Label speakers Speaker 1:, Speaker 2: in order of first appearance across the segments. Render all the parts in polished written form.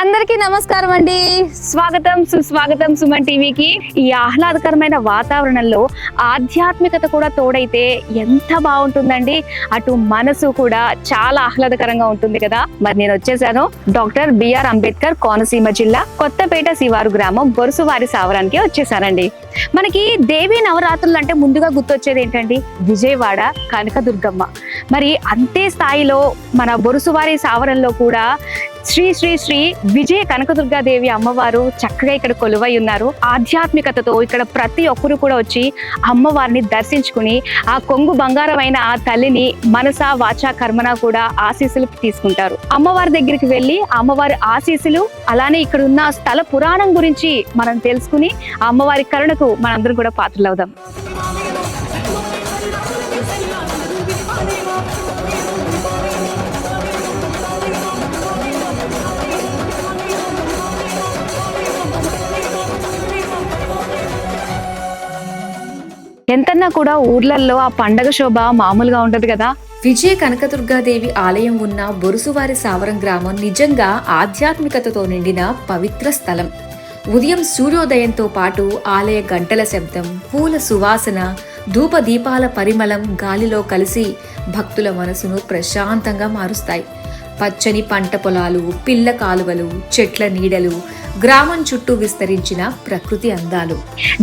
Speaker 1: అందరికీ నమస్కారం అండి. స్వాగతం సుస్వాగతం సుమన్ టీవీకి. ఈ ఆహ్లాదకరమైన వాతావరణంలో ఆధ్యాత్మికత కూడా తోడైతే ఎంత బాగుంటుందండి. అటు మనసు కూడా చాలా ఆహ్లాదకరంగా ఉంటుంది కదా. మరి నేను వచ్చేసాను డాక్టర్ బిఆర్ అంబేద్కర్ కోనసీమ జిల్లా కొత్తపేట శివారు గ్రామం బొరుసువారి సావరానికి వచ్చేసానండి. మనకి దేవీ నవరాత్రులు అంటే ముందుగా గుర్తొచ్చేది ఏంటండి? విజయవాడ కనకదుర్గమ్మ. మరి అంతే స్థాయిలో మన బొరుసువారి సావరంలో కూడా శ్రీ శ్రీ శ్రీ విజయ కనకదుర్గాదేవి అమ్మవారు చక్కగా ఇక్కడ కొలువై ఉన్నారు. ఆధ్యాత్మికతతో ఇక్కడ ప్రతి ఒక్కరు కూడా వచ్చి అమ్మవారిని దర్శించుకుని ఆ కొంగు బంగారమైన ఆ తల్లిని మనస వాచ కర్మన కూడా ఆశీస్సులు తీసుకుంటారు. అమ్మవారి దగ్గరికి వెళ్ళి అమ్మవారి ఆశీస్సులు, అలానే ఇక్కడ ఉన్న స్థల పురాణం గురించి మనం తెలుసుకుని ఆ అమ్మవారి కరుణకు మనందరం కూడా పాత్రలవుదాం. ఎంతన్నా కూడా ఊర్లలో ఆ పండగ శోభ మామూలుగా ఉంటది కదా.
Speaker 2: విజయ కనకదుర్గాదేవి ఆలయం ఉన్న బొరుసువారి సావరం గ్రామం నిజంగా ఆధ్యాత్మికతతో నిండిన పవిత్ర స్థలం. ఉదయం సూర్యోదయంతో పాటు ఆలయ గంటల శబ్దం, పూల సువాసన, ధూప దీపాల పరిమళం గాలిలో కలిసి భక్తుల మనసును ప్రశాంతంగా మారుస్తాయి. పచ్చని పంట పొలాలు, పిల్ల కాలువలు, చెట్ల నీడలు, గ్రామం చుట్టూ విస్తరించిన ప్రకృతి అందాలు.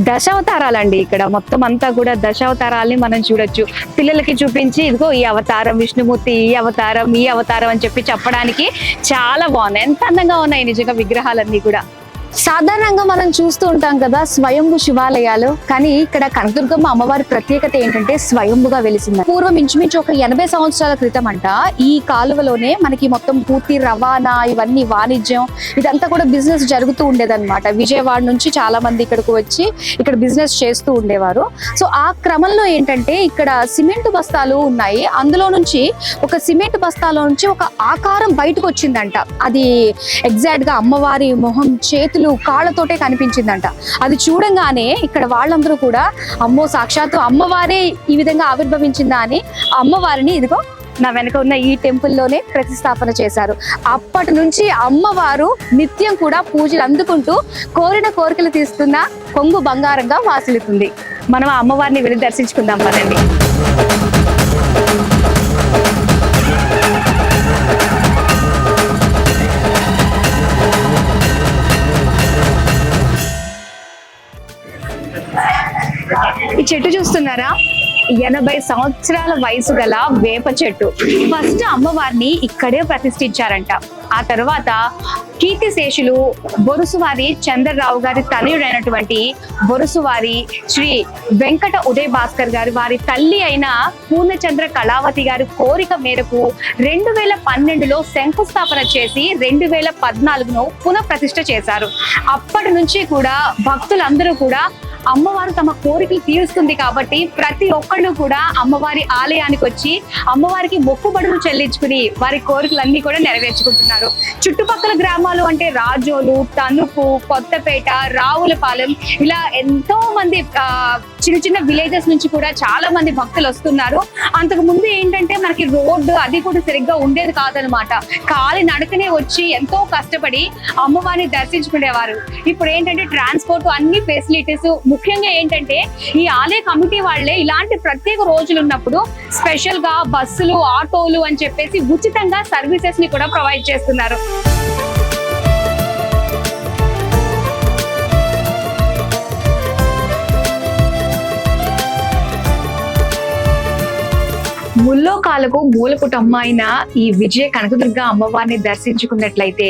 Speaker 1: దశావతారాలండి. ఇక్కడ మొత్తం అంతా కూడా దశావతారాల్ని మనం చూడొచ్చు. పిల్లలకి చూపించి ఇదిగో ఈ అవతారం విష్ణుమూర్తి, ఈ అవతారం అని చెప్పడానికి చాలా బాగున్నాయి. ఎంత అందంగా ఉన్నాయి నిజంగా విగ్రహాలన్నీ కూడా. సాధారణంగా మనం చూస్తూ ఉంటాం కదా స్వయంభు శివాలయాలు, కానీ ఇక్కడ కనకదుర్గమ్మ అమ్మవారి ప్రత్యేకత ఏంటంటే స్వయంభుగా వెలిసింది. పూర్వం ఇంచుమించు ఒక 80 సంవత్సరాల క్రితం అంట ఈ కాలువలోనే మనకి మొత్తం పూర్తి రవాణా, ఇవన్నీ వాణిజ్యం, ఇదంతా కూడా బిజినెస్ జరుగుతూ ఉండేదన్నమాట. విజయవాడ నుంచి చాలా మంది ఇక్కడికి వచ్చి ఇక్కడ బిజినెస్ చేస్తూ ఉండేవారు. సో ఆ క్రమంలో ఏంటంటే ఇక్కడ సిమెంట్ బస్తాలు ఉన్నాయి. అందులో నుంచి ఒక సిమెంట్ బస్తాలో నుంచి ఒక ఆకారం బయటకు వచ్చిందంట. అది ఎగ్జాక్ట్ గా అమ్మవారి మొహం, చేతులు, కాళ్ళతోటే కనిపించిందంట. అది చూడంగానే ఇక్కడ వాళ్ళందరూ కూడా అమ్మో సాక్షాత్తు అమ్మవారే ఈ విధంగా ఆవిర్భవించిందా అని అమ్మవారిని ఇదిగో నా వెనక ఉన్న ఈ టెంపుల్లోనే ప్రతిష్టాపన చేశారు. అప్పటి నుంచి అమ్మవారు నిత్యం కూడా పూజలు అందుకుంటూ కోరిన కోరికలు తీస్తున్న కొంగు బంగారంగా వాసిల్లుతుంది. మనం ఆ అమ్మవారిని వెళ్ళి దర్శించుకుందాం పదండి. ఈ చెట్టు చూస్తున్నారా? 80 సంవత్సరాల వయసు గల వేప చెట్టు. ఫస్ట్ అమ్మవారిని ఇక్కడే ప్రతిష్ఠించారంట. ఆ తర్వాత కీర్తిశేషులు బొరుసువారి చంద్రరావు గారి తనయుడైనటువంటి బొరుసువారి శ్రీ వెంకట ఉదయ భాస్కర్ గారు వారి తల్లి అయిన పూర్ణచంద్ర కళావతి గారి కోరిక మేరకు 2012లో శంకుస్థాపన చేసి 2014లో పునః ప్రతిష్ఠ చేశారు. అప్పటి నుంచి కూడా భక్తులందరూ కూడా అమ్మవారు తమ కోరికలు తీరుస్తుంది కాబట్టి ప్రతి ఒక్కళ్ళు కూడా అమ్మవారి ఆలయానికి వచ్చి అమ్మవారికి మొక్కుబడులు చెల్లించుకుని వారి కోరికలన్నీ కూడా నెరవేర్చుకుంటున్నారు. చుట్టుపక్కల గ్రామాలు అంటే రాజోలు, తణుకు, కొత్తపేట, రావులపాలెం, ఇలా ఎంతో మంది చిన్న చిన్న విలేజెస్ నుంచి కూడా చాలా మంది భక్తులు వస్తున్నారు. అంతకు ముందు ఏంటంటే మనకి రోడ్డు అది కూడా సరిగ్గా ఉండేది కాదనమాట. కాలి నడకనే వచ్చి ఎంతో కష్టపడి అమ్మవారిని దర్శించుకునేవారు. ఇప్పుడు ఏంటంటే ట్రాన్స్పోర్ట్ అన్ని ఫెసిలిటీస్, ముఖ్యంగా ఏంటంటే ఈ ఆలయ కమిటీ వాళ్ళే ఇలాంటి ప్రత్యేక రోజులు ఉన్నప్పుడు స్పెషల్ గా బస్సులు, ఆటోలు అని చెప్పేసి ఉచితంగా సర్వీసెస్ ని కూడా ప్రొవైడ్ చేస్తున్నారు. ముల్లోకాలకు మూలపుటమ్మ అయిన ఈ విజయ కనకదుర్గ అమ్మవారిని దర్శించుకున్నట్లయితే,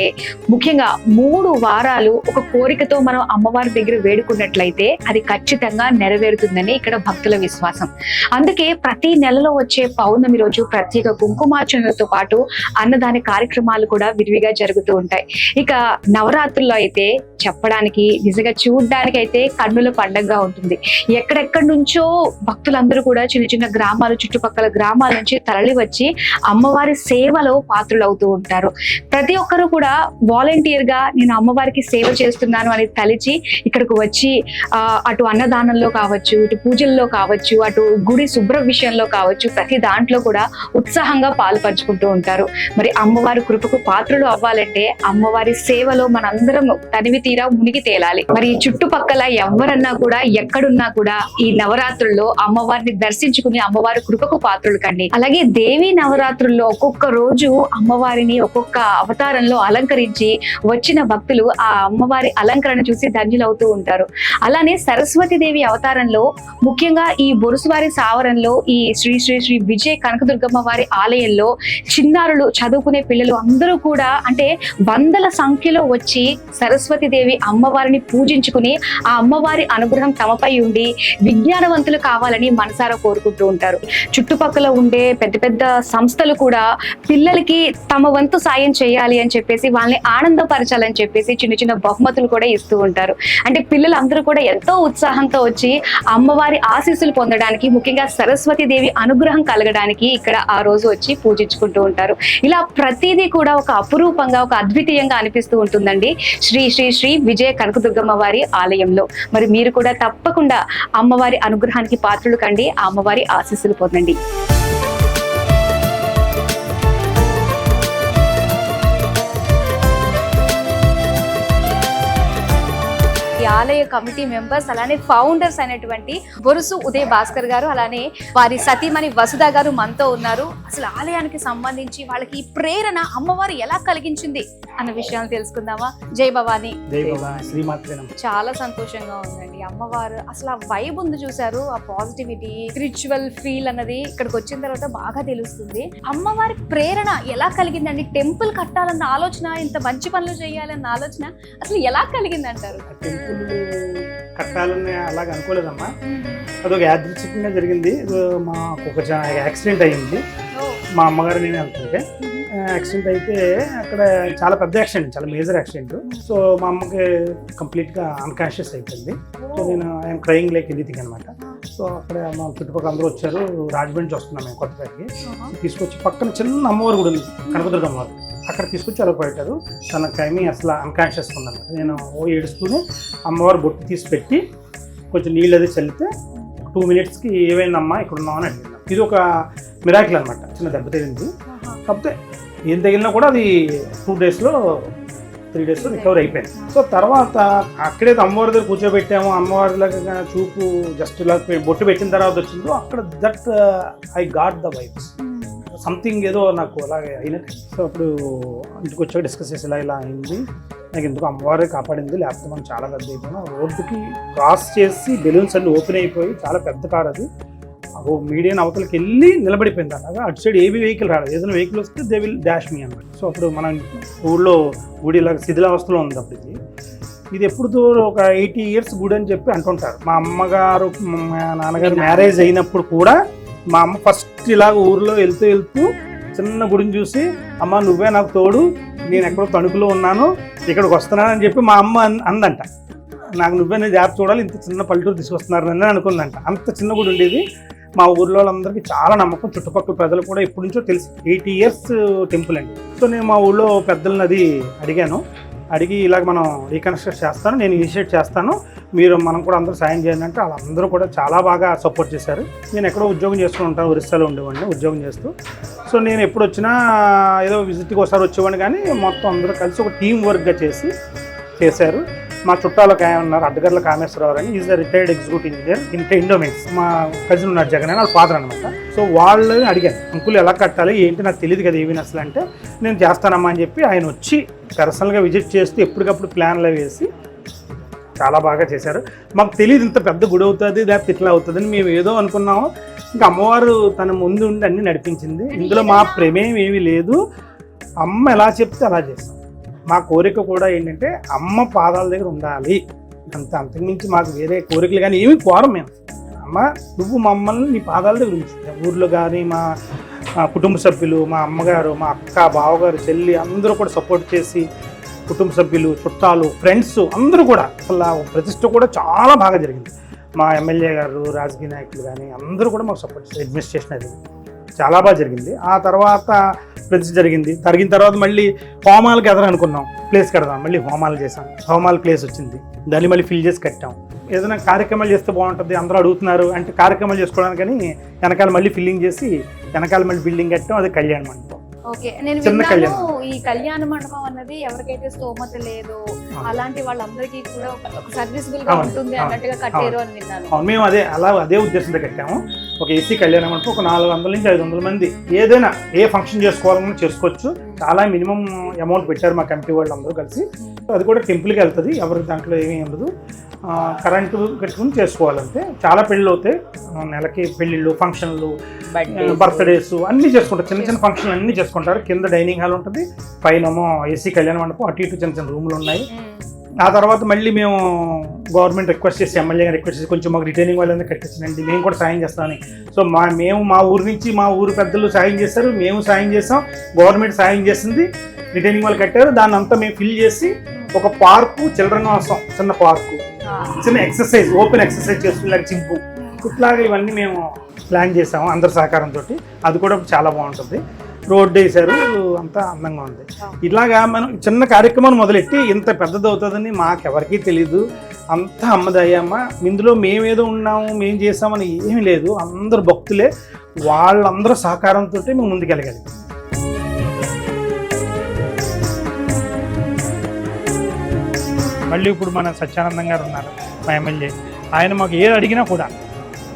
Speaker 1: ముఖ్యంగా 3 వారాలు ఒక కోరికతో మనం అమ్మవారి దగ్గర వేడుకున్నట్లయితే అది ఖచ్చితంగా నెరవేరుతుందని ఇక్కడ భక్తుల విశ్వాసం. అందుకే ప్రతి నెలలో వచ్చే పౌర్ణమి రోజు ప్రత్యేక కుంకుమార్చనలతో పాటు అన్నదాన కార్యక్రమాలు కూడా విరివిగా జరుగుతూ ఉంటాయి. ఇక నవరాత్రుల్లో అయితే చెప్పడానికి, నిజంగా చూడడానికి అయితే కన్నుల పండగగా ఉంటుంది. ఎక్కడెక్కడి నుంచో భక్తులందరూ కూడా చిన్న చిన్న గ్రామాలు, చుట్టుపక్కల గ్రామాల నుంచి నుంచి తరలి వచ్చి అమ్మవారి సేవలో పాత్రులవుతూ ఉంటారు. ప్రతి ఒక్కరూ కూడా వాలంటీర్ గా నేను అమ్మవారికి సేవ చేస్తున్నాను అని తలిచి ఇక్కడికి వచ్చి అటు అన్నదానంలో కావచ్చు, ఇటు పూజల్లో కావచ్చు, అటు గుడి శుభ్ర విషయంలో కావచ్చు, ప్రతి దాంట్లో కూడా ఉత్సాహంగా పాల్పంచుకుంటూ ఉంటారు. మరి అమ్మవారి కృపకు పాత్రలు అవ్వాలంటే అమ్మవారి సేవలో మనందరం తనివి తీరా మునిగి తేలాలి. మరి చుట్టుపక్కల ఎవరన్నా కూడా ఎక్కడున్నా కూడా ఈ నవరాత్రుల్లో అమ్మవారిని దర్శించుకుని అమ్మవారి కృపకు పాత్రలు కండి. అలాగే దేవి నవరాత్రుల్లో ఒక్కొక్క రోజు అమ్మవారిని ఒక్కొక్క అవతారంలో అలంకరించి వచ్చిన భక్తులు ఆ అమ్మవారి అలంకరణ చూసి ధన్యులవుతూ ఉంటారు. అలానే సరస్వతి దేవి అవతారంలో ముఖ్యంగా ఈ బొరుసువారి సావరంలో ఈ శ్రీ శ్రీ శ్రీ విజయ కనకదుర్గమ్మ వారి ఆలయంలో చిన్నారులు, చదువుకునే పిల్లలు అందరూ కూడా అంటే వందల సంఖ్యలో వచ్చి సరస్వతి దేవి అమ్మవారిని పూజించుకుని ఆ అమ్మవారి అనుగ్రహం తమపై ఉండి విజ్ఞానవంతులు కావాలని మనసారా కోరుకుంటూ ఉంటారు. చుట్టుపక్కల ఉండే పెద్ద పెద్ద సంస్థలు కూడా పిల్లలకి తమ వంతు సాయం చేయాలి అని చెప్పేసి వాళ్ళని ఆనందపరచాలని చెప్పేసి చిన్న చిన్న బహుమతులు కూడా ఇస్తూ ఉంటారు. అంటే పిల్లలందరూ కూడా ఎంతో ఉత్సాహంతో వచ్చి అమ్మవారి ఆశీస్సులు పొందడానికి, ముఖ్యంగా సరస్వతి దేవి అనుగ్రహం కలగడానికి ఇక్కడ ఆ రోజు వచ్చి పూజించుకుంటూ ఉంటారు. ఇలా ప్రతిదీ కూడా ఒక అపురూపంగా, ఒక అద్వితీయంగా అనిపిస్తూ ఉంటుందండి శ్రీ శ్రీ శ్రీ విజయ కనకదుర్గమ్మ వారి ఆలయంలో. మరి మీరు కూడా తప్పకుండా అమ్మవారి అనుగ్రహానికి పాత్రలు కండి, ఆ అమ్మవారి ఆశీస్సులు పొందండి. ఈ ఆలయ కమిటీ మెంబర్స్ అలానే ఫౌండర్స్ అయినటువంటి బొరుసు ఉదయ్ భాస్కర్ గారు, అలానే వారి సతీమణి వసుధ గారు మనతో ఉన్నారు. అసలు ఆలయానికి సంబంధించి వాళ్ళకి ఈ ప్రేరణ అమ్మవారు ఎలా కలిగించింది అన్న విషయాలు తెలుసుకుందామా? జై భవాని. చాలా సంతోషంగా ఉందండి. అమ్మవారు అసలు ఆ వైబ్ ఉంది చూసారు, ఆ పాజిటివిటీ, స్పిరిచువల్ ఫీల్ అన్నది ఇక్కడికి వచ్చిన తర్వాత బాగా తెలుస్తుంది. అమ్మవారి ప్రేరణ ఎలా కలిగిందండి? టెంపుల్ కట్టాలన్న ఆలోచన, ఇంత మంచి పనులు చేయాలన్న ఆలోచన అసలు ఎలా కలిగింది అంటారు?
Speaker 3: కట్టాలని అలాగ అనుకోలేదమ్మా, అదొక యాదృచ్ఛికంగా జరిగింది. మాకు ఒక యాక్సిడెంట్ అయ్యింది. మా అమ్మగారు నేను వెళ్తుంటే యాక్సిడెంట్ అయితే అక్కడ చాలా పెద్ద యాక్సిడెంట్, చాలా మేజర్ యాక్సిడెంట్. సో మా అమ్మకి కంప్లీట్గా అన్కాన్షియస్ అయిపోయింది. సో నేను ఐఎమ్ క్రయింగ్ లైక్ ఎనీథింగ్ అనమాట. సో అక్కడ మా చుట్టుపక్కల అందరూ వచ్చారు. రాజమండ్రి వస్తున్నాం మేము కొత్తపేటకి. తీసుకొచ్చి పక్కన చిన్న అమ్మవారు కూడా ఉంది, కనకదుర్గమ్మ వారు, అక్కడ తీసుకొచ్చి అలా పెట్టారు. తన టైమి అసలు అన్కాన్షియస్ ఉందన్నమాట. నేను ఏడుస్తూనే అమ్మవారు బొట్టు తీసి పెట్టి కొంచెం నీళ్ళు అది చల్లితే 2 minutesకి ఏమైందమ్మా ఇక్కడ ఉన్నామని అడిగింది. ఇది ఒక మిరాకిల్ అనమాట. చిన్న దెబ్బ తగిలింది, కాకపోతే ఏం తగిలినా కూడా అది 2 daysలో 3 daysలో రికవర్ అయిపోయింది. సో తర్వాత అక్కడైతే అమ్మవారి దగ్గర కూర్చోబెట్టాము, అమ్మవారిలాగా చూపు జస్ట్ ఇలా బొట్టు పెట్టిన తర్వాత వచ్చిందో అక్కడ that I got the vibes, something ఏదో నాకు అలాగే అయినట్టు. సో అప్పుడు ఇంటికి వచ్చాక డిస్కస్ చేసి ఇలా అయింది, నాకు ఎందుకు అమ్మవారే కాపాడింది, లేకపోతే మనం చాలా పెద్ద అయిపోయినా. రోడ్డుకి క్రాస్ చేసి బెలూన్స్ అన్ని ఓపెన్ అయిపోయి, చాలా పెద్ద కార్ అది, మీడియన్ అవతలకి వెళ్ళి నిలబడిపోయింది. అలాగా అటు సైడ్ ఏవి వెహికల్ రాలేదు, ఏదైనా వెహికల్ వస్తే దే విల్ డాష్ మీ అన్నమాట. సో అప్పుడు మనం ఊళ్ళో గుడి ఇలాగ శిథిలావస్థలో ఉంది. అప్పుడు ఇది ఎప్పుడు ఒక 80 years గుడి అని చెప్పి అంటుంటారు. మా అమ్మగారు మా నాన్నగారు మ్యారేజ్ అయినప్పుడు కూడా మా అమ్మ ఫస్ట్ ఇలాగ ఊర్లో వెళ్తూ చిన్న గుడిని చూసి, అమ్మ నువ్వే నాకు తోడు, నేను ఎక్కడో తణుకులో ఉన్నాను, ఇక్కడికి వస్తున్నానని చెప్పి మా అమ్మ అందంట. నాకు నువ్వే జాబ్ చూడాలి, ఇంత చిన్న పల్లెటూరు తీసుకొస్తున్నారని అనుకుందంట. అంత చిన్న గుడి ఉండేది. మా ఊర్లో వాళ్ళందరికీ చాలా నమ్మకం, చుట్టుపక్కల ప్రజలు కూడా ఎప్పటి నుంచో తెలిసి 80 years టెంపుల్ అండి. సో నేను మా ఊళ్ళో పెద్దలను అది అడిగి ఇలాగ మనం రీకన్స్ట్రక్ట్ చేస్తాను, నేను ఇనిషియేట్ చేస్తాను, మనం కూడా అందరూ సాయం చేయండి అంటే వాళ్ళందరూ కూడా చాలా బాగా సపోర్ట్ చేశారు. నేను ఎక్కడో ఉద్యోగం చేసుకుని ఉంటాను, ఒరిస్సాలో ఉండేవాడిని ఉద్యోగం చేస్తూ. సో నేను ఎప్పుడు వచ్చినా ఏదో విజిట్కి ఒకసారి వచ్చేవాడిని, కానీ మొత్తం అందరూ కలిసి ఒక టీం వర్క్గా చేశారు. మా చుట్టాలు ఉన్నారు, అడ్డగర్ల కామేశ్వరరావు అని, is the retired executive engineer in ఇండోమెన్స్. మా కజిన్ ఉన్నారు జగన్ అని, వాళ్ళ ఫాదర్ అనమాట. సో వాళ్ళని అడిగాను, అంకుల్ ఎలా కట్టాలి ఏంటి నాకు తెలియదు కదా ఏవి అసలు అంటే, నేను చేస్తానమ్మా అని చెప్పి ఆయన వచ్చి పర్సనల్గా విజిట్ చేస్తూ ఎప్పటికప్పుడు ప్లాన్లు వేసి చాలా బాగా చేశారు. మాకు తెలియదు ఇంత పెద్ద గుడి అవుతుంది, లేకపోతే ఇట్లా అవుతుందని మేము ఏదో అనుకున్నాము. ఇంకా అమ్మవారు తన ముందు ఉండి అన్నీ నడిపించింది. ఇందులో మా ప్రమేయం ఏమీ లేదు, అమ్మ ఎలా చెప్తే అలా చేస్తాం. మా కోరిక కూడా ఏంటంటే అమ్మ పాదాల దగ్గర ఉండాలి, అంతకుమించి మాకు వేరే కోరికలు కానీ ఏమీ కోరం మేము. అమ్మ నువ్వు మమ్మల్ని నీ పాదాల దగ్గర ఉంచు. ఊర్లో కానీ మా కుటుంబ సభ్యులు, మా అమ్మగారు, మా అక్క, బావగారు, చెల్లి అందరూ కూడా సపోర్ట్ చేసి, కుటుంబ సభ్యులు, చుట్టాలు, ఫ్రెండ్స్ అందరూ కూడా అసలు ప్రతిష్ట కూడా చాలా బాగా జరిగింది. మా ఎమ్మెల్యే గారు, రాజకీయ నాయకులు కానీ అందరూ కూడా మాకు సపోర్ట్ చేసి, అడ్మినిస్ట్రేషన్ అది చాలా బాగా జరిగింది. ఆ తర్వాత ప్రతిష్ఠ జరిగిన తర్వాత మళ్ళీ హోమాలకి ఎదరనుకున్నాం, ప్లేస్ కడదాం, మళ్ళీ హోమాలు చేసాం, హోమాల ప్లేస్ వచ్చింది, దాన్ని మళ్ళీ ఫిల్ చేసి కట్టాం. ఏదైనా కార్యక్రమాలు చేస్తే బాగుంటుంది, అందరూ అడుగుతున్నారు అంటే కార్యక్రమాలు చేసుకోవడానికని వెనకాల మళ్ళీ ఫిల్లింగ్ చేసి వెనకాల మళ్ళీ బిల్డింగ్ కట్టాం, అది కళ్యాణ మండపం.
Speaker 1: ఓకే, నేను
Speaker 3: చిన్న
Speaker 1: విన్నాను ఈ కళ్యాణ మండపం అన్నది ఎవరికైతే స్తోమత లేదో అలాంటి వాళ్ళందరికీ కూడా ఒక సర్వీసబుల్ గా ఉంటుంది అన్నట్టుగా కట్టారు అని విన్నాను.
Speaker 3: మేము అదే ఉద్దేశంతో కట్టాము. ఒక ఏసీ కళ్యాణ మండపం, ఒక 400 నుంచి 500 మంది ఏదైనా ఏ ఫంక్షన్ చేసుకోవాలన్నా చేసుకోవచ్చు. చాలా మినిమం అమౌంట్ పెట్టారు మా కమిటీ వాళ్ళు అందరూ కలిసి. అది కూడా టెంపుల్కి వెళ్తుంది, ఎవరికి దాంట్లో ఏమీ ఉండదు. కరెంటు పెట్టుకుని చేసుకోవాలంటే. చాలా పెళ్ళిళ్ళు అవుతాయి, నెలకి పెళ్ళిళ్ళు, ఫంక్షన్లు, బర్త్డేస్ అన్నీ చేసుకుంటారు. చిన్న చిన్న ఫంక్షన్లు అన్నీ చేసుకుంటారు. కింద డైనింగ్ హాల్ ఉంటుంది, పైనేమో ఏసీ కళ్యాణ మండపం, అటు ఇటు చిన్న చిన్న రూములు ఉన్నాయి. ఆ తర్వాత మళ్ళీ మేము గవర్నమెంట్ రిక్వెస్ట్ చేసి, ఎమ్మెల్యే రిక్వెస్ట్ చేసి కొంచెం మాకు రిటైనింగ్ వాళ్ళని కట్టించండి, మేము కూడా సాయం చేస్తామని. సో మేము మా ఊరు నుంచి మా ఊరు పెద్దలు సాయం చేశారు, మేము సాయం చేసాం, గవర్నమెంట్ సాయం చేసింది, రిటైనింగ్ వాళ్ళు కట్టారు. దాన్ని అంతా మేము ఫిల్ చేసి ఒక పార్కు, చిల్డ్రన్ కోసం చిన్న పార్కు, చిన్న ఎక్సర్సైజ్, ఓపెన్ ఎక్సర్సైజ్ చేసుకునే చింపు, ఇట్లాగా ఇవన్నీ మేము ప్లాన్ చేసాము అందరి సహకారంతో. అది కూడా చాలా బాగుంటుంది. రోడ్డు వేశారు, అంతా అందంగా ఉంది. ఇలాగా మనం చిన్న కార్యక్రమాన్ని మొదలెట్టి ఇంత పెద్దది అవుతుందని మాకెవరికీ తెలీదు. అంతా అమ్మదయ్యమ్మ, ఇందులో మేమేదో ఉన్నాము, మేము చేసామని ఏమీ లేదు. అందరు భక్తులే, వాళ్ళందరూ సహకారంతో మేము ముందుకెళ్ళగలిగాం. మళ్ళీ ఇప్పుడు మన సత్యానందం గారు ఉన్నారు, మా ఎమ్మెల్యే. ఆయన మాకు ఏది అడిగినా కూడా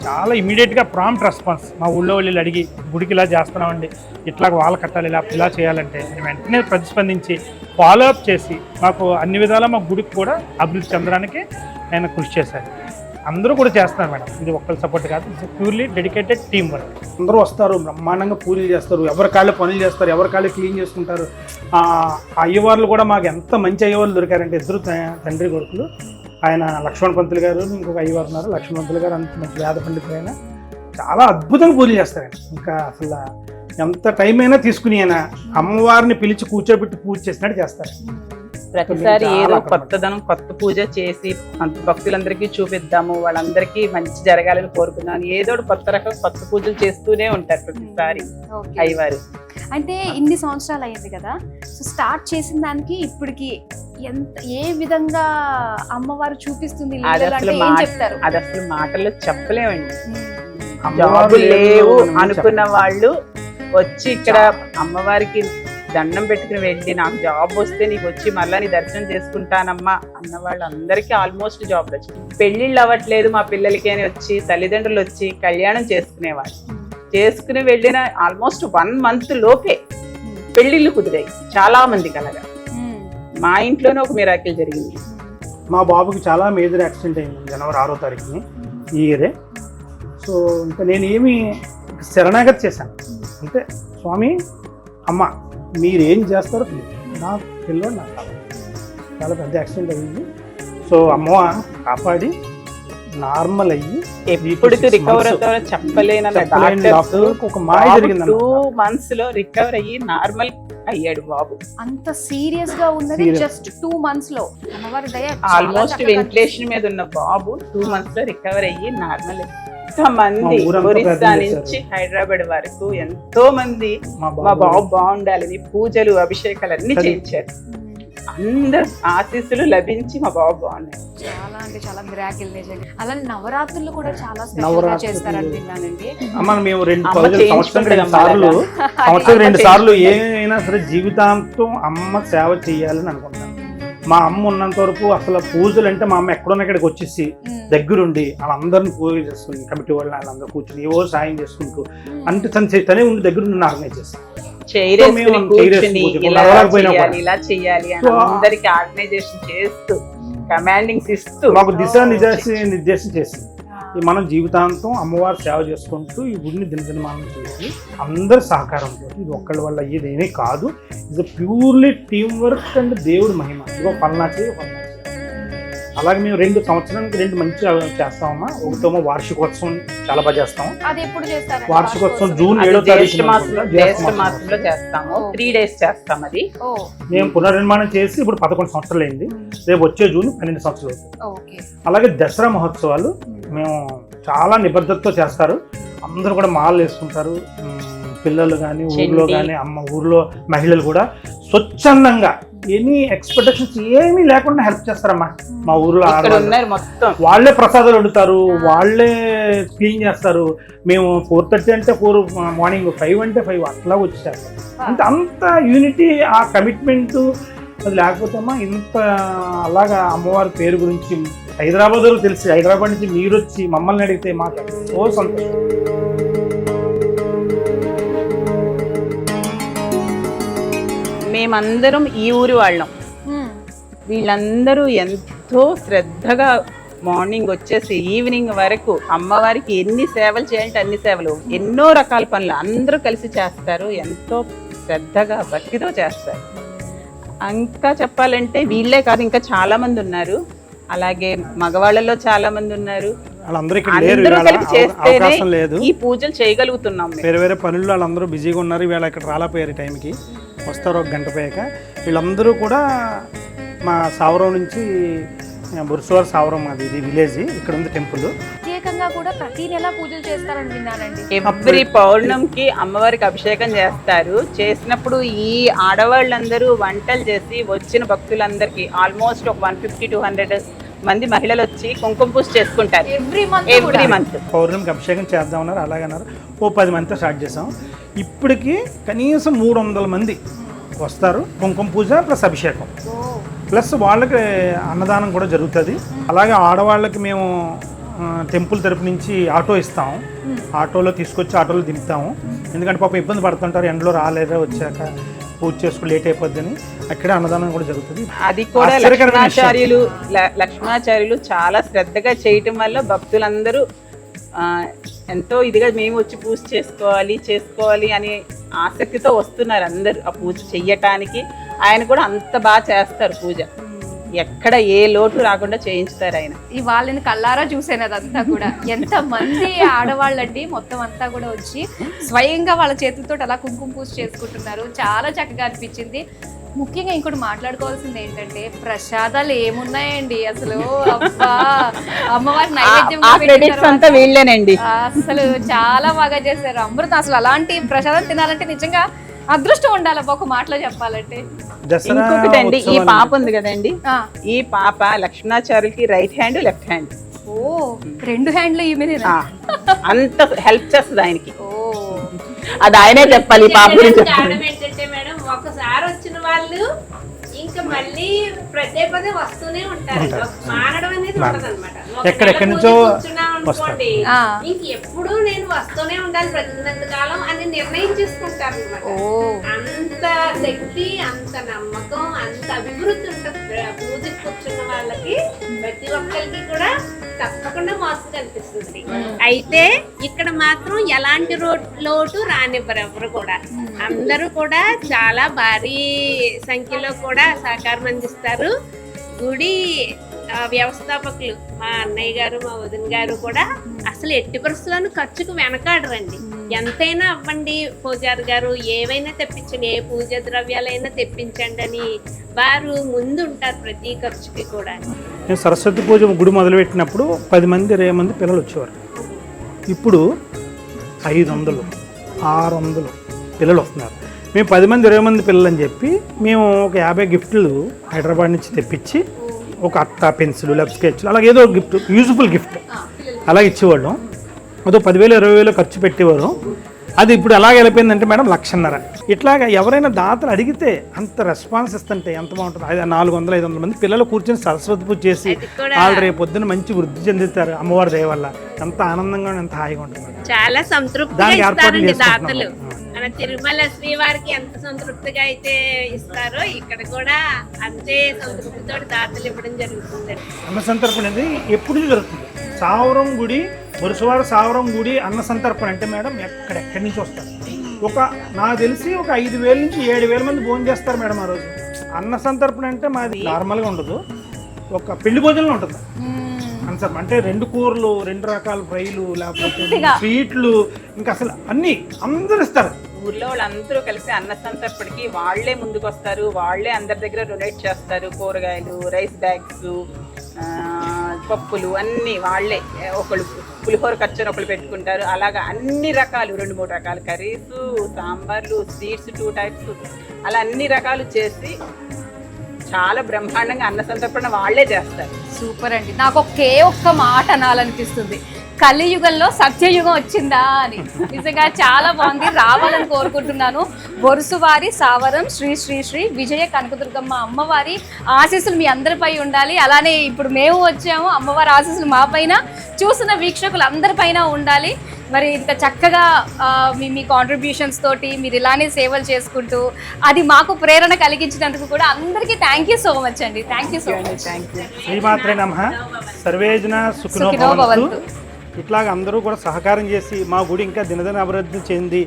Speaker 3: చాలా ఇమీడియట్గా ప్రాంప్ట్ రెస్పాన్స్. మా ఊళ్ళో వాళ్ళు అడిగి గుడికి ఇలా చేస్తున్నామండి, ఇట్లా వాళ్ళు కట్టాలి, ఇలా చేయాలంటే నేను వెంటనే ప్రతిస్పందించి ఫాలో అప్ చేసి మాకు అన్ని విధాలా మా గుడికి కూడా అభివృద్ధి చెందడానికి ఆయన కృషి చేశారు. అందరూ కూడా చేస్తున్నారు మేడం, ఇది ఒక్కరి సపోర్ట్ కాదు, it's purely dedicated team work. అందరూ వస్తారు, బ్రహ్మాండంగా పూజలు చేస్తారు, ఎవరి కాళ్ళు పనులు చేస్తారు, ఎవరి కాళ్ళు క్లీన్ చేసుకుంటారు. అయ్యవార్లు కూడా మాకు ఎంత మంచి అయ్యవాళ్ళు దొరికారంటే, ఇద్దరు తండ్రి కొడుకులు. ఆయన లక్ష్మణ్ పంతులు గారు, ఇంకొక అయ్యవారు ఉన్నారు. లక్ష్మణ్ పంతులు గారు అంత మంచి వేద పండితులు, ఆయన చాలా అద్భుతంగా పూజలు చేస్తారు. ఆయన ఇంకా అసలు ఎంత టైం అయినా తీసుకుని ఆయన అమ్మవారిని పిలిచి కూర్చోబెట్టి పూజ చేసినట్టు చేస్తారు.
Speaker 4: ప్రతిసారి ఏదో కొత్తదనం, కొత్త పూజ చేసి భక్తులందరికీ చూపిద్దాము, వాళ్ళందరికీ మంచి జరగాలని కోరుకున్నాను. ఏదో కొత్త రకం కొత్త పూజలు చేస్తూనే ఉంటారు ప్రతిసారి అయ్యవారు.
Speaker 1: అంటే ఇన్ని సంవత్సరాలు అయ్యింది కదా, సో స్టార్ట్ చేసిన దానికి ఇప్పటికి ఏ విధంగా అమ్మవారు చూపిస్తుంది
Speaker 4: అది అసలు మాటల్లో చెప్పలేమండి. జాబులు లేవు అనుకున్న వాళ్ళు వచ్చి ఇక్కడ అమ్మవారికి దండం పెట్టుకుని వెళ్ళి, నాకు జాబ్ వస్తే నీకు వచ్చి మళ్ళీ నీ దర్శనం చేసుకుంటానమ్మా అన్న వాళ్ళందరికీ ఆల్మోస్ట్ జాబ్లు వచ్చింది. పెళ్ళిళ్ళు అవ్వట్లేదు మా పిల్లలకి అని వచ్చి తల్లిదండ్రులు వచ్చి కళ్యాణం చేసుకునేవాళ్ళు. చేసుకుని వెళ్ళిన ఆల్మోస్ట్ 1 month లోపే పెళ్ళిళ్ళు కుదిరాయి చాలా మందికి. అలాగా మా ఇంట్లోనే ఒక మిరాకిల్ జరిగింది.
Speaker 3: మా బాబుకి చాలా మేజర్ యాక్సిడెంట్ అయింది జనవరి 6వ తారీఖుని ఈ ఇయరే. సో ఇంకా నేనేమి శరణాగతి చేశాను, అంటే స్వామి అమ్మ మీరేం చేస్తారో నా పిల్లోడు నాకు కావాలి. చాలా పెద్ద యాక్సిడెంట్ అయ్యింది. సో అమ్మ కాపాడి నార్మల్ అయ్యి
Speaker 4: ఎప్పటికీ రికవర్ అవుతారో చెప్పలేని
Speaker 3: ఒక మాయ జరిగింది.
Speaker 4: 2 months లో రికవర్ అయ్యి నార్మల్ అయ్యాడు బాబు.
Speaker 1: అంత సీరియస్ గా ఉన్నది జస్ట్ 2 months లో.
Speaker 4: ఆల్మోస్ట్ వెంటిలేషన్ మీద ఉన్న బాబు 2 months లో రికవర్ అయ్యి నార్మల్. మంది ఒరిస్సా నుంచి హైదరాబాద్ వరకు ఎంతో మంది మా బాబు బాగుండాలని పూజలు, అభిషేకాలు అన్ని చేయించారు. అందరు ఆశీస్సులు లభించి మా బాబు బాగున్నాయి.
Speaker 1: చాలా అంటే చాలా మిరాకిల్ నిజంగా. అలానే నవరాత్రులు కూడా చాలా స్పెషల్ గా చేస్తారని విన్నానండి.
Speaker 3: అమ్మ మేము 2 సార్లు ఏమైనా సరే జీవితాంతం అమ్మ సేవ చేయాలని అనుకుంటాను. మా అమ్మ ఉన్నంత వరకు అసలు పూజలు అంటే మా అమ్మ ఎక్కడున్న ఇక్కడికి వచ్చేసి దగ్గరుండి వాళ్ళందరినీ పూజ చేసుకుని, కమిటీ వాళ్ళని వాళ్ళందరూ కూర్చుని ఏవో సాయం చేసుకుంటూ అంటే తనే ఉండి దగ్గర నుండి ఆర్గనైజ్ చేస్తాం.
Speaker 4: ఇలా చేయాలి అని అందరికి ఆర్గనైజేషన్ చేస్తూ కమాండింగ్స్ ఇస్తూ
Speaker 3: మాకు నిర్దేశం చేసింది. మనం జీవితాంతం అమ్మవారి సేవ చేసుకుంటూ ఈ గుడిని దినదినమానం చేసి అందరి సహకారంతో, ఇది ఒక్కళ్ళ వల్ల అయ్యేది ఏమీ కాదు. ఇది ప్యూర్లీ టీమ్ వర్క్ అండ్ దేవుడి మహిమ. ఇదిగో పల్నా చేయాలి. అలాగే మేము 2 సంవత్సరానికి 2 మంచి చేస్తామమ్మా. ఒకటేమో వార్షికోత్సవం చాలా బాగా చేస్తాము. వార్షికోత్సవం జూన్ 7వ తారీఖు
Speaker 4: మాసంలో చేస్తాము. 3 days చేస్తాం. అది
Speaker 3: మేము పునర్నిర్మాణం చేసి ఇప్పుడు 11 సంవత్సరాలు అయింది. రేపు వచ్చే జూన్ 12 సంవత్సరాలు అవుతుంది. అలాగే దసరా మహోత్సవాలు మేము చాలా నిబద్ధతతో చేస్తారు. అందరూ కూడా మాలలు వేసుకుంటారు, పిల్లలు కానీ ఊర్లో కానీ ఊర్లో మహిళలు కూడా స్వచ్ఛందంగా ఎనీ ఎక్స్పెక్టేషన్స్ ఏమీ లేకుండా హెల్ప్ చేస్తారమ్మా. మా ఊర్లో
Speaker 4: మొత్తం
Speaker 3: వాళ్ళే ప్రసాదాలు వండుతారు, వాళ్ళే క్లీన్ చేస్తారు. మేము 4:30 అంటే 4, మార్నింగ్ 5 అంటే 5 అట్లా వచ్చేసారు. అంత యూనిటీ, ఆ కమిట్మెంట్ అది లేకపోతే అమ్మా ఇంత అలాగా అమ్మవారి పేరు గురించి హైదరాబాద్లో తెలిసి, హైదరాబాద్ నుంచి మీరు వచ్చి మమ్మల్ని అడిగితే మాకు ఎంతో సంతోషం.
Speaker 4: మేమందరం ఈ ఊరి వాళ్ళం. వీళ్ళందరూ ఎంతో శ్రద్ధగా మార్నింగ్ వచ్చేసి ఈవినింగ్ వరకు అమ్మవారికి ఎన్ని సేవలు చేయాలంటే అన్ని సేవలు, ఎన్నో రకాల పనులు అందరూ కలిసి చేస్తారు. ఎంతో శ్రద్ధగా భక్తితో చేస్తారు. ఇంకా చెప్పాలంటే వీళ్ళే కాదు, ఇంకా చాలా మంది ఉన్నారు. అలాగే మగవాళ్ళలో చాలా మంది ఉన్నారు. అందరూ కలిపి చేస్తేనే ఈ పూజలు చేయగలుగుతున్నాం.
Speaker 3: వేరే వేరే పనుల్లో వాళ్ళందరూ బిజీగా ఉన్నారు. వీళ్ళ ఇక్కడ రాలేపోయారు, టైంకి వస్తారు 1 గంట పోయాక. వీళ్ళందరూ కూడా మా సావరం నుంచి, బురుసువారి సావరం, అది ఇది విలేజ్, ఇక్కడ ఉంది టెంపుల్.
Speaker 1: ప్రత్యేకంగా కూడా ప్రతి నెల పూజలు చేస్తారని విన్నానండి.
Speaker 4: ఎవ్రీ పౌర్ణమికి అమ్మవారికి అభిషేకం చేస్తారు. చేసినప్పుడు ఈ ఆడవాళ్ళందరూ వంటలు చేసి వచ్చిన భక్తులందరికీ ఆల్మోస్ట్ ఒక 150-200 మంది మహిళలు వచ్చి కుంకుమ పూజ చేసుకుంటారు ఎవ్రీ మంత్.
Speaker 3: పౌర్ణమికి అభిషేకం చేద్దామన్నారు, అలాగన్నారు. ఓ 10 మందితో స్టార్ట్ చేసాం. ఇప్పటికి కనీసం 300 మంది వస్తారు. కుంకుమ పూజ ప్లస్ అభిషేకం ప్లస్ వాళ్ళకి అన్నదానం కూడా జరుగుతుంది. అలాగే ఆడవాళ్ళకి మేము టెంపుల్ తరపు నుంచి ఆటో ఇస్తాము. ఆటోలో తీసుకొచ్చి ఆటోలో దింపుతాము. ఎందుకంటే పాపం ఇబ్బంది పడుతుంటారు, ఎండలో రాలేదా, వచ్చాక పూజ చేసుకుని లేట్ అయిపోద్దని. అక్కడే అన్నదానం కూడా జరుగుతుంది.
Speaker 4: అది కూడా లక్ష్మణాచార్యులు చాలా శ్రద్ధగా చేయటం వల్ల భక్తులందరూ ఎంతో ఇదిగా మేము వచ్చి పూజ చేసుకోవాలి అని ఆసక్తితో వస్తున్నారు అందరూ ఆ పూజ చెయ్యటానికి. ఆయన కూడా అంత బాగా చేస్తారు పూజ, ఎక్కడ ఏ లోటు రాకుండా చేయించుతారు ఆయన.
Speaker 1: ఈ వాళ్ళని కల్లారా చూసాను అదంతా కూడా. ఎంత మంది ఆడవాళ్ళండి మొత్తం అంతా కూడా వచ్చి స్వయంగా వాళ్ళ చేతులతో అలా కుంకుమ పూజ చేసుకుంటున్నారు. చాలా చక్కగా అనిపించింది. ముఖ్యంగా ఇంకోటి మాట్లాడుకోవాల్సింది ఏంటంటే ప్రసాదాలు ఏమున్నాయండి అసలు. అబ్బా, అమ్మవారి నైవేద్యం
Speaker 4: అంతా వీళ్ళేనండి.
Speaker 1: అసలు చాలా బాగా చేశారు. అమృతం, అసలు అలాంటి ప్రసాదం తినాలంటే నిజంగా అదృష్టం ఉండాలి ఒక మాటలో చెప్పాలంటే.
Speaker 4: ఇంకొకటి అండి, ఈ పాప ఉంది కదండి, ఈ పాప లక్ష్మణాచార్యులకి రైట్ హ్యాండ్ లెఫ్ట్ హ్యాండ్.
Speaker 1: ఓ, 2 హ్యాండ్లు ఈమె
Speaker 4: అంత హెల్ప్ చేస్తుంది ఆయనకి. అది ఆయనే చెప్పాలి ఈ పాప గురించి.
Speaker 5: ఏంటంటే మేడం, ఒకసారి వచ్చిన వాళ్ళు ఇంకా మళ్ళీ పదే వస్తూనే ఉంటారు. మానడం అనేది ఉండదు అనమాట.
Speaker 3: ఎక్కడెక్కడి నుంచో
Speaker 5: అనుకోండి, ఇంక ఎప్పుడు నేను వస్తూనే ఉండాలి ప్రతినంత కాలం అని నిర్ణయం చేసుకుంటారు అనమాట. అంత శక్తి, అంత నమ్మకం, అంత అభివృద్ధి ఉంటుంది పూజకి కూర్చున్న వాళ్ళకి. ప్రతి ఒక్కరికి కూడా తప్పకుండా మోసం కనిపిస్తుంది. అయితే ఇక్కడ మాత్రం ఎలాంటి లోటు రానివ్వరు ఎవరు కూడా. అందరూ కూడా చాలా భారీ సంఖ్యలో కూడా సహకారం అందిస్తారు. గుడి వ్యవస్థాపకులు మా అన్నయ్య గారు, మా వదిన గారు కూడా అసలు ఎట్టి పరిస్థితులను ఖర్చుకు వెనకాడరండి. ఎంతైనా అవ్వండి పూజారి గారు, ఏవైనా తెప్పించండి, ఏ పూజ ద్రవ్యాలైనా తెప్పించండి అని వారు ముందు ఉంటారు ప్రతి ఖర్చుకి కూడా.
Speaker 3: నేను సరస్వతి పూజ గుడి మొదలుపెట్టినప్పుడు 10 మంది 20 మంది పిల్లలు వచ్చేవారు. ఇప్పుడు 500, 600 పిల్లలు వస్తున్నారు. మేము 10 మంది 20 మంది పిల్లలు అని చెప్పి మేము ఒక 50 గిఫ్ట్లు హైదరాబాద్ నుంచి తెప్పించి, ఒక అట్ట, పెన్సిల్, లేకపోతే స్కెచ్లు, అలాగే ఏదో గిఫ్ట్, యూజ్ఫుల్ గిఫ్ట్ అలా ఇచ్చేవాళ్ళం. అదో 10,000 20,000 ఖర్చు పెట్టేవారు. అది ఇప్పుడు ఎలాగ వెళ్ళిపోయిందంటే మేడం 1,50,000. ఇట్లాగా ఎవరైనా దాతలు అడిగితే అంత రెస్పాన్స్ ఇస్తుంటే ఎంత బాగుంటుంది. 400-500 మంది పిల్లలు కూర్చొని సరస్వతి పూజ చేసి వాళ్ళు రేపు పొద్దున్న మంచి వృద్ధి చెందుతారు అమ్మవారి దయ వల్ల. ఎంత ఆనందంగా, ఎంత హాయిగా ఉంటుంది.
Speaker 5: చాలా సంతృప్తిగా ఇస్తారండి దాతలు. మన తిరుమల శ్రీవారికి ఎంత సంతృప్తిగా అయితే ఇస్తారో ఇక్కడ కూడా అంతే సంతృప్తితో దాతలు ఇవ్వడం జరుగుతుంది.
Speaker 3: అన్న సంతర్పణ అనేది ఎప్పుడు జరుగుతుంది. సావరం గుడి, బురుసువారి సావరం గుడి అన్న సంతర్పణ అంటే మేడం ఎక్కడెక్కడి నుంచి వస్తారు. నాకు తెలిసి ఒక 5,000 నుంచి 7,000 మంది భోజనం చేస్తారు మేడం ఆ రోజు. అన్న సంతర్పణ అంటే మాది నార్మల్గా ఉండదు, ఒక పెళ్లి భోజనంలో ఉంటుంది. అన్సర్ అంటే 2 కూరలు, 2 రకాల ఫ్రైలు, లేకపోతే స్వీట్లు, ఇంకా అసలు అన్ని అందరు ఇస్తారు.
Speaker 4: ఊర్లో వాళ్ళందరూ కలిసి అన్న సంతర్పణకి వాళ్లే ముందుకు వస్తారు. వాళ్లే అందరి దగ్గర డొనేట్ చేస్తారు. కూరగాయలు, రైస్ బ్యాగ్స్, పప్పులు అన్నీ వాళ్ళే. ఒకళ్ళు పులిహోర ఖర్చుని ఒకళ్ళు పెట్టుకుంటారు. అలాగా అన్ని రకాలు 2-3 రకాల కర్రీస్, సాంబార్లు, స్వీట్స్ 2 టైప్స్, అలా అన్ని రకాలు చేసి చాలా బ్రహ్మాండంగా అన్న సంతర్పణ వాళ్ళే చేస్తారు.
Speaker 1: సూపర్ అండి. నాకు ఒక్క మాట అనాలనిపిస్తుంది, కలియుగంలో సత్యయుగం వచ్చిందా అని. నిజంగా చాలా బాగుంది, రావాలని కోరుకుంటున్నాను. బొరుసువారి సావరం శ్రీ శ్రీ శ్రీ విజయ కనకదుర్గమ్మ అమ్మవారి ఆశీస్సులు మీ అందరిపై ఉండాలి. అలానే ఇప్పుడు మేము వచ్చాము, అమ్మవారి ఆశీస్సులు మా పైన, చూసిన వీక్షకులు అందరిపైన ఉండాలి. మరి ఇంత చక్కగా మీ కాంట్రిబ్యూషన్స్ తోటి మీరు ఇలానే సేవలు చేసుకుంటూ అది మాకు ప్రేరణ కలిగించినందుకు కూడా అందరికీ థ్యాంక్ యూ సో మచ్ అండి. Thank you so much.
Speaker 3: శ్రీమాత్రే నమః. సర్వేజన సుఖినో భవంతు. ఇట్లాగ అందరూ కూడా సహకారం చేసి మా గుడి ఇంకా దినదిన అభివృద్ధి చెంది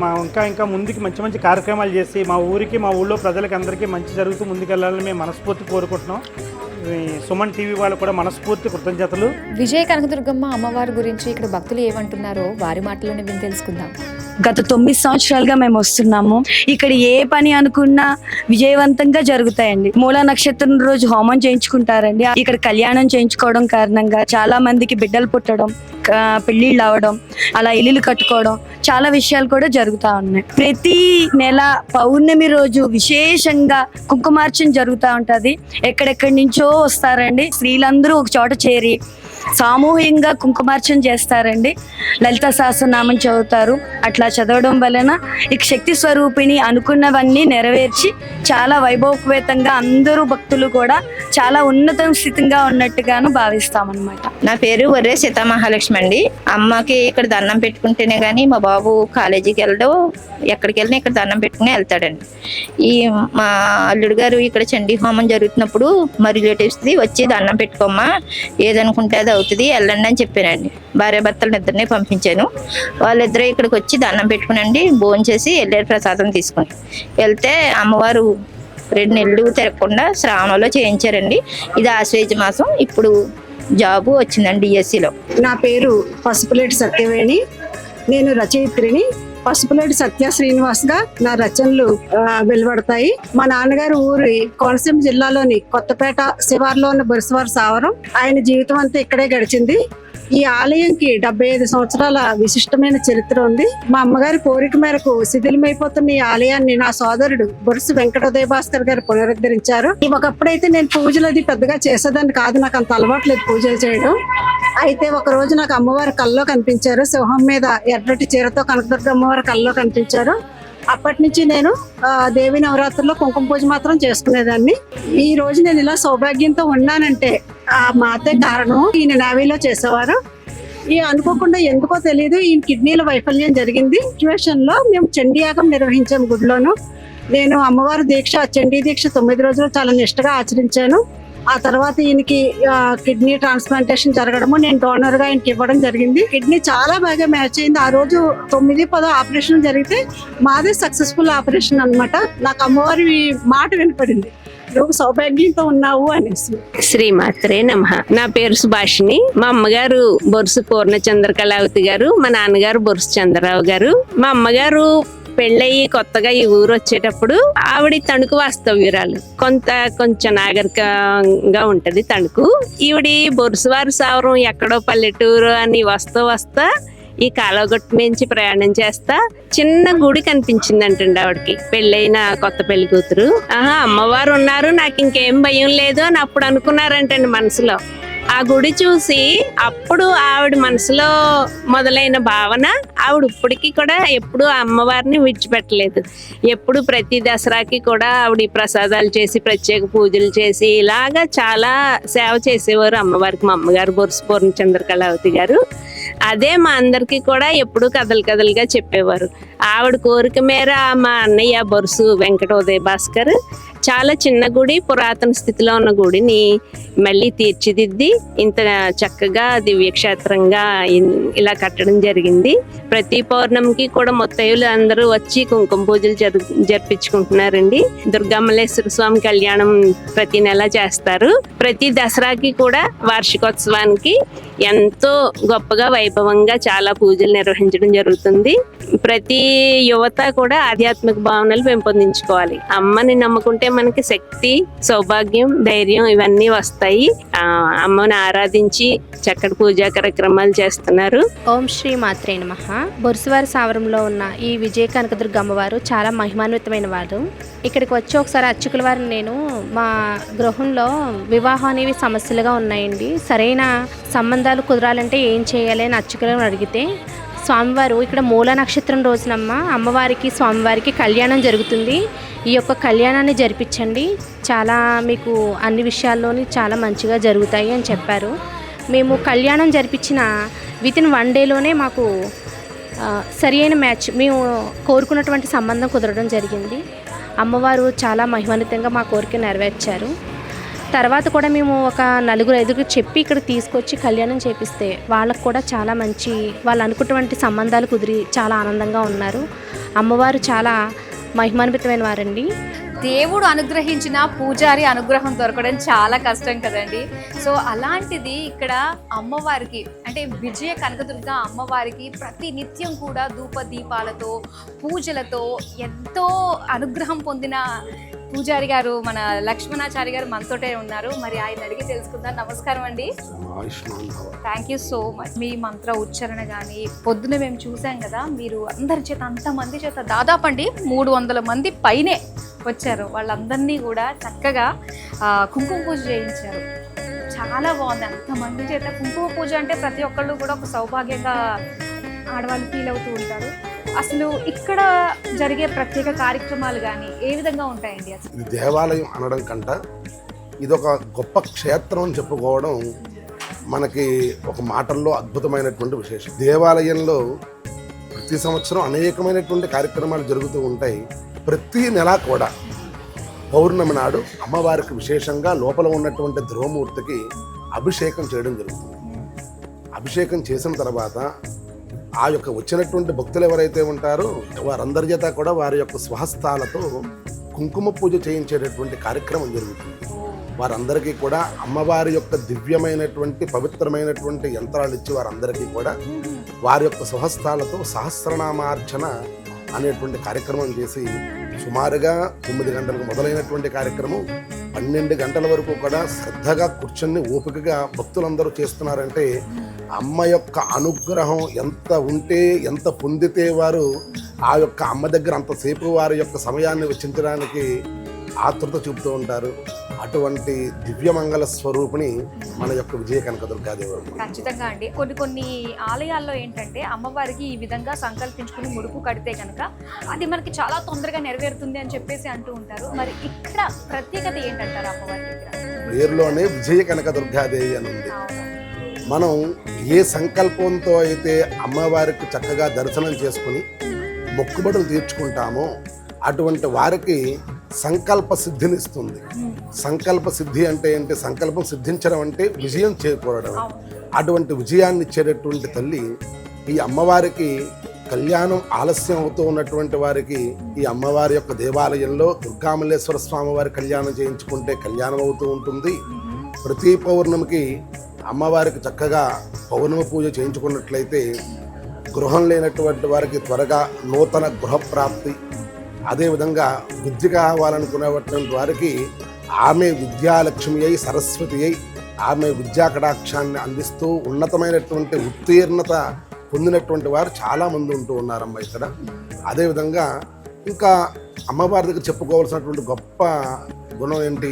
Speaker 3: మా ఇంకా ముందుకి మంచి మంచి కార్యక్రమాలు చేసి మా ఊరికి మా ఊళ్ళో ప్రజలకి అందరికీ మంచి జరుగుతూ ముందుకెళ్ళాలని మేము మనస్ఫూర్తి కోరుకుంటున్నాం. సుమన్ టీవీ వాళ్ళు కూడా మనస్ఫూర్తి కృతజ్ఞతలు.
Speaker 2: విజయ కనకదుర్గమ్మ అమ్మవారి గురించి ఇక్కడ భక్తులు ఏమంటున్నారో వారి మాటలోనే విని తెలుసుకుందాం.
Speaker 6: గత 9 సంవత్సరాలుగా మేము వస్తున్నాము. ఇక్కడ ఏ పని అనుకున్నా విజయవంతంగా జరుగుతాయండి. మూలా నక్షత్రం రోజు హోమం చేయించుకుంటారండి. ఇక్కడ కళ్యాణం చేయించుకోవడం కారణంగా చాలా మందికి బిడ్డలు పుట్టడం, పెళ్ళిళ్ళు అవడం, అలా ఇల్లులు కట్టుకోవడం, చాలా విషయాలు కూడా జరుగుతూ ఉన్నాయి. ప్రతి నెల పౌర్ణమి రోజు విశేషంగా కుంకుమార్చన జరుగుతూ ఉంటుంది. ఎక్కడెక్కడి నుంచో వస్తారండి స్త్రీలందరూ ఒక చోట చేరి సామూహికంగా కుంకుమార్చన చేస్తారండి. లలిత సహస్రనామం చదువుతారు. అట్లా చదవడం వలన ఇక శక్తి స్వరూపిణి అనుకున్నవన్నీ నెరవేర్చి చాలా వైభవపేతంగా అందరూ భక్తులు కూడా చాలా ఉన్నత స్థితిగా ఉన్నట్టుగాను భావిస్తామన్నమాట.
Speaker 7: నా పేరు వర్రే సీతామహాలక్ష్మి అండి. అమ్మకి ఇక్కడ దండం పెట్టుకుంటేనే కానీ మా బాబు కాలేజీకి వెళ్ళడం, ఎక్కడికి వెళ్ళినా ఇక్కడ దండం పెట్టుకుని వెళ్తాడండి. ఈ మా అల్లుడు గారు ఇక్కడ చండీ హోమం జరుగుతున్నప్పుడు మా రిలేటివ్స్ది వచ్చి దండం పెట్టుకోమ్మా, ఏదనుకుంటే అది అవుతుంది, వెళ్ళండి అని చెప్పానండి. భార్యాభర్తలను ఇద్దరిని పంపించాను. వాళ్ళిద్దరూ ఇక్కడికి వచ్చి దండం పెట్టుకునండి, భోజనం చేసి వెళ్ళారు ప్రసాదం తీసుకుని. వెళ్తే అమ్మవారు 2 నెలలు తిరగకుండా శ్రావణంలో చేయించారండి. ఇది ఆశ్వేజ మాసం. ఇప్పుడు జాబు వచ్చిందండి డిఎస్సిలో.
Speaker 8: నా పేరు పసుపులేటి సత్యవేణి. నేను రచయిత్రిని. పసుపులేటి సత్య శ్రీనివాస్ గా నా రచనలు వెలువడతాయి. మా నాన్నగారు ఊరి కోనసీమ జిల్లాలోని కొత్తపేట శివార్లో ఉన్న బొరుసువారి సావరం. ఆయన జీవితం అంతా ఇక్కడే గడిచింది. ఈ ఆలయంకి 75 సంవత్సరాల విశిష్టమైన చరిత్ర ఉంది. మా అమ్మగారి కోరిక మేరకు శిథిలమైపోతున్న ఈ ఆలయాన్ని నా సోదరుడు బొరుసు వెంకటోదయ భాస్కర్ గారు పునరుద్ధరించారు. ఒకప్పుడైతే నేను పూజలు అది పెద్దగా చేసేదాన్ని కాదు, నాకు అంత అలవాట్లేదు పూజలు చేయడం. అయితే ఒక రోజు నాకు అమ్మవారి కల్లో కనిపించారు. సింహం మీద ఎర్రటి చీరతో కనకదుర్గ అమ్మవారి కల్లో కనిపించారు. అప్పటి నుంచి నేను దేవి నవరాత్రుల్లో కుంకుమ పూజ మాత్రం చేసుకునేదాన్ని. ఈ రోజు నేను ఇలా సౌభాగ్యంతో ఉన్నానంటే ఆ మాతే కారణం. ఈయన నేవీలో చేసేవారు. ఈ అనుకోకుండా ఎందుకో తెలియదు ఈయన కిడ్నీల వైఫల్యం జరిగింది. సిచ్యువేషన్ లో మేము చండీ యాగం నిర్వహించాము గుడిలోను. నేను అమ్మవారి దీక్ష, చండీ దీక్ష 9 రోజులు చాలా నిష్టగా ఆచరించాను. ఆ తర్వాత ఈయనకి కిడ్నీ ట్రాన్స్ప్లాంటేషన్ జరగడము, నేను డోనర్ గా ఆయనకి ఇవ్వడం జరిగింది. కిడ్నీ చాలా బాగా మ్యాచ్ అయింది. ఆ రోజు 9-10 ఆపరేషన్ జరిగితే మాదే సక్సెస్ఫుల్ ఆపరేషన్ అన్నమాట. నాకు అమ్మవారి మాట వినపడింది, నువ్వు సౌభాగ్యంతో ఉన్నావు అనేసి.
Speaker 5: శ్రీమాత్రే నమః. నా పేరు సుభాషిణి. మా అమ్మగారు బొరుసు పూర్ణచంద్ర కళావతి గారు, మా నాన్నగారు బొరుసు చంద్రరావు గారు. మా అమ్మగారు పెళ్ళయి కొత్తగా ఈ ఊరు వచ్చేటప్పుడు ఆవిడ తణుకు వాస్తవ్యురాలు. కొంచెం నాగరికంగా ఉంటది తణుకు. ఈవిడి బొరుసువారి సావరం ఎక్కడో పల్లెటూరు అని వస్తా ఈ కాలువగట్టు నుంచి ప్రయాణం చేస్తా చిన్న గుడి కనిపించిందంటండి ఆవిడకి. పెళ్ళైన కొత్త పెళ్లి కూతురు. అమ్మవారు ఉన్నారు, నాకు ఇంకేం భయం లేదు అని అప్పుడు అనుకున్నారంటండి మనసులో. ఆ గుడి చూసి అప్పుడు ఆవిడ మనసులో మొదలైన భావన, ఆవిడ ఇప్పటికీ కూడా ఎప్పుడు అమ్మవారిని విడిచిపెట్టలేదు. ఎప్పుడు ప్రతి దసరాకి కూడా ఆవిడ ప్రసాదాలు చేసి ప్రత్యేక పూజలు చేసి ఇలాగా చాలా సేవ చేసేవారు అమ్మవారికి. మా అమ్మగారు బొరుసు పూర్ణచంద్ర కళావతి గారు. అదే మా అందరికి కూడా ఎప్పుడు కథలుగా చెప్పేవారు. ఆవిడ కోరిక మేర మా అన్నయ్య బొరుసు వెంకటోదయ భాస్కర్ చాలా చిన్న గుడి, పురాతన స్థితిలో ఉన్న గుడిని మళ్ళీ తీర్చిదిద్ది ఇంత చక్కగా దివ్యక్షేత్రంగా ఇలా కట్టడం జరిగింది. ప్రతి పౌర్ణమికి కూడా ముత్తైదులు అందరూ వచ్చి కుంకుమ పూజలు జరిపించుకుంటున్నారండి. దుర్గామల్లేశ్వర స్వామి కళ్యాణం ప్రతి నెల చేస్తారు. ప్రతి దసరాకి కూడా వార్షికోత్సవానికి ఎంతో గొప్పగా వైభవంగా చాలా పూజలు నిర్వహించడం జరుగుతుంది. ప్రతి యువత కూడా ఆధ్యాత్మిక భావనలు పెంపొందించుకోవాలి. అమ్మని నమ్ముకుంటే మనకి శక్తి, సౌభాగ్యం, ధైర్యం ఇవన్నీ వస్తాయి. అమ్మని ఆరాధించి చక్కటి పూజా కార్యక్రమాలు చేస్తున్నారు.
Speaker 9: ఓం శ్రీ మాత్రే నమః. బొరుసువారి సావరంలో ఉన్న ఈ విజయ కనకదుర్గ అమ్మవారు చాలా మహిమాన్వితమైన వారు. ఇక్కడికి వచ్చి ఒకసారి అర్చకుల వారిని నేను మా గృహంలో వివాహం అనేవి సమస్యలుగా ఉన్నాయండి, సరైన సంబంధాలు కుదరాలంటే ఏం చేయాలి అని అర్చకులను అడిగితే స్వామివారు ఇక్కడ మూల నక్షత్రం రోజునమ్మ అమ్మవారికి స్వామివారికి కళ్యాణం జరుగుతుంది, ఈ యొక్క కళ్యాణాన్ని జరిపించండి, చాలా మీకు అన్ని విషయాల్లోని చాలా మంచిగా జరుగుతాయి అని చెప్పారు. మేము కళ్యాణం జరిపించిన వితిన్ 1 డేలోనే మాకు సరి అయిన మ్యాచ్, మేము కోరుకున్నటువంటి సంబంధం కుదరడం జరిగింది. అమ్మవారు చాలా మహిమాన్వితంగా మా కోరిక నెరవేర్చారు. తర్వాత కూడా మేము ఒక 4-5 చెప్పి ఇక్కడ తీసుకొచ్చి కళ్యాణం చేపిస్తే వాళ్ళకు కూడా చాలా మంచి, వాళ్ళు అనుకున్నటువంటి సంబంధాలు కుదిరి చాలా ఆనందంగా ఉన్నారు. అమ్మవారు చాలా మహిమాన్వితమైన వారండి.
Speaker 2: దేవుడు అనుగ్రహించిన పూజారి అనుగ్రహం దొరకడం చాలా కష్టం కదండి. సో అలాంటిది ఇక్కడ అమ్మవారికి అంటే విజయ కనకదుర్గ అమ్మవారికి ప్రతి నిత్యం కూడా ధూప దీపాలతో పూజలతో ఎంతో అనుగ్రహం పొందిన పూజారి గారు మన లక్ష్మణాచారి గారు మనతోటే ఉన్నారు. మరి ఆయన అడిగి తెలుసుకుందాం. నమస్కారం అండి. Thank you so much. మీ మంత్ర ఉచ్చారణ కానీ పొద్దున మేము చూసాం కదా, మీరు అందరి చేత అంతమంది చేత దాదాపు అండి 300 మంది పైనే వచ్చారు. వాళ్ళందరినీ కూడా చక్కగా కుంకుమ పూజ చేయించారు. చాలా బాగుంది. అంతమంది చేత కుంకుమ పూజ అంటే ప్రతి ఒక్కళ్ళు కూడా ఒక సౌభాగ్యంగా ఆడవాళ్ళు ఫీల్ అవుతూ ఉంటారు. అసలు ఇక్కడ జరిగే ప్రత్యేక కార్యక్రమాలు కానీ ఏ విధంగా ఉంటాయండి? అసలు
Speaker 10: ఇది దేవాలయం అనడం కంట ఇదొక గొప్ప క్షేత్రం అని చెప్పుకోవడం మనకి ఒక మాటల్లో అద్భుతమైనటువంటి విశేషం. దేవాలయంలో ప్రతి సంవత్సరం అనేకమైనటువంటి కార్యక్రమాలు జరుగుతూ ఉంటాయి. ప్రతి నెల కూడా పౌర్ణమి నాడు అమ్మవారికి విశేషంగా లోపల ఉన్నటువంటి ధ్రువమూర్తికి అభిషేకం చేయడం జరుగుతుంది. అభిషేకం చేసిన తర్వాత ఆ యొక్క వచ్చినటువంటి భక్తులు ఎవరైతే ఉంటారో వారందరి చేత కూడా వారి యొక్క స్వహస్తాలతో కుంకుమ పూజ చేయించేటటువంటి కార్యక్రమం జరుగుతుంది. వారందరికీ కూడా అమ్మవారి యొక్క దివ్యమైనటువంటి పవిత్రమైనటువంటి యంత్రాలు ఇచ్చి వారందరికీ కూడా వారి యొక్క స్వహస్తాలతో సహస్రనామార్చన అనేటువంటి కార్యక్రమం చేసి సుమారుగా 9 గంటలకు మొదలైనటువంటి కార్యక్రమం 12 గంటల వరకు కూడా శ్రద్ధగా కూర్చొని ఓపికగా భక్తులందరూ చేస్తున్నారంటే అమ్మ యొక్క అనుగ్రహం ఎంత ఉంటే, ఎంత పొందితే వారు ఆ యొక్క అమ్మ దగ్గర అంతసేపు వారి యొక్క సమయాన్ని వెచ్చించడానికి ఆతృత చూపుతూ ఉంటారు. అటువంటి దివ్యమంగళ స్వరూపిణి మన యొక్క విజయ కనకదుర్గాదేవి.
Speaker 2: ఖచ్చితంగా అండి. కొన్ని ఆలయాల్లో ఏంటంటే అమ్మవారికి ఈ విధంగా సంకల్పించుకుని ముడుపు కడితే కనుక అది మనకి చాలా తొందరగా నెరవేరుతుంది అని చెప్పేసి అంటూ ఉంటారు. మరి ఇక్కడ ప్రత్యేకత ఏంటంటారు అమ్మవారి దగ్గర?
Speaker 10: పేరులోనే విజయ కనకదుర్గాదేవి అని ఉంది. మనం ఏ సంకల్పంతో అయితే అమ్మవారికి చక్కగా దర్శనం చేసుకుని మొక్కుబడులు తీర్చుకుంటామో అటువంటి వారికి సంకల్ప సిద్ధినిస్తుంది. సంకల్ప సిద్ధి అంటే ఏంటి? సంకల్పం సిద్ధించడం అంటే విజయం చేకూరడం. అటువంటి విజయాన్ని ఇచ్చేటటువంటి తల్లి ఈ అమ్మవారికి కళ్యాణం ఆలస్యం అవుతూ ఉన్నటువంటి వారికి ఈ అమ్మవారి యొక్క దేవాలయంలో దుర్గామల్లేశ్వర స్వామి వారి కళ్యాణం చేయించుకుంటే కళ్యాణం అవుతూ ఉంటుంది. ప్రతి పౌర్ణమికి అమ్మవారికి చక్కగా పౌర్ణమి పూజ చేయించుకున్నట్లయితే గృహం లేనటువంటి వారికి త్వరగా నూతన గృహప్రాప్తి, అదేవిధంగా విద్య కావాలనుకునేటువంటి వారికి ఆమె విద్యాలక్ష్మి అయి సరస్వతి అయి ఆమె విద్యా కటాక్షాన్ని అందిస్తూ ఉన్నతమైనటువంటి ఉత్తీర్ణత పొందినటువంటి వారు చాలామంది ఉంటూ ఉన్నారమ్మ ఇక్కడ. అదేవిధంగా ఇంకా అమ్మవారి దగ్గర చెప్పుకోవాల్సినటువంటి గొప్ప గుణం ఏంటి?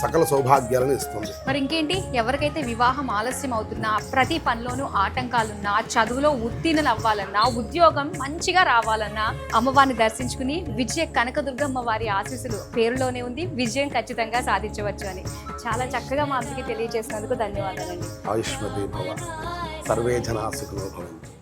Speaker 10: సకల సౌభాగ్యాలను ఇస్తుంది.
Speaker 2: మరి ఇంకేంటి, ఎవరికైతే వివాహం ఆలస్యం అవుతున్నా, ప్రతి పనిలోనూ ఆటంకాలున్నా, చదువులో ఉత్తీర్ణులు అవ్వాలన్నా, ఉద్యోగం మంచిగా రావాలన్నా అమ్మవారిని దర్శించుకుని విజయ కనకదుర్గమ్మ వారి ఆశీస్సులు పేరులోనే ఉంది, విజయం ఖచ్చితంగా సాధించవచ్చు అని చాలా చక్కగా మా అందరికీ తెలియజేసినందుకు ధన్యవాదాలండి.
Speaker 10: ఆయుష్మతి భవ, సర్వే జనా సుఖినో భవంతు.